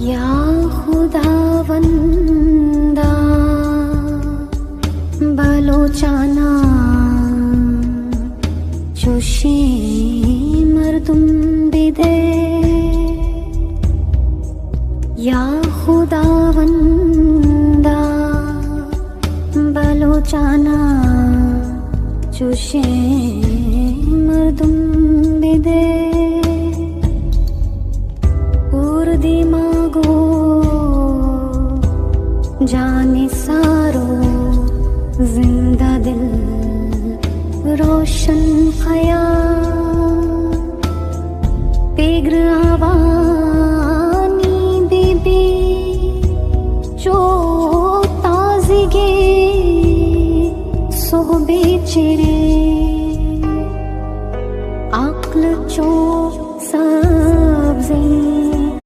या खुदावंदा बलोचाना चुशी मर्दुम बिदे या खुदावंदा बलोचाना चुशी मर्दुम बिदे दिमागो जाने सारो जिंदा दिल रोशन ख्याल पेगर आवानी बीबी जो ताज़गी सोहबे चिरे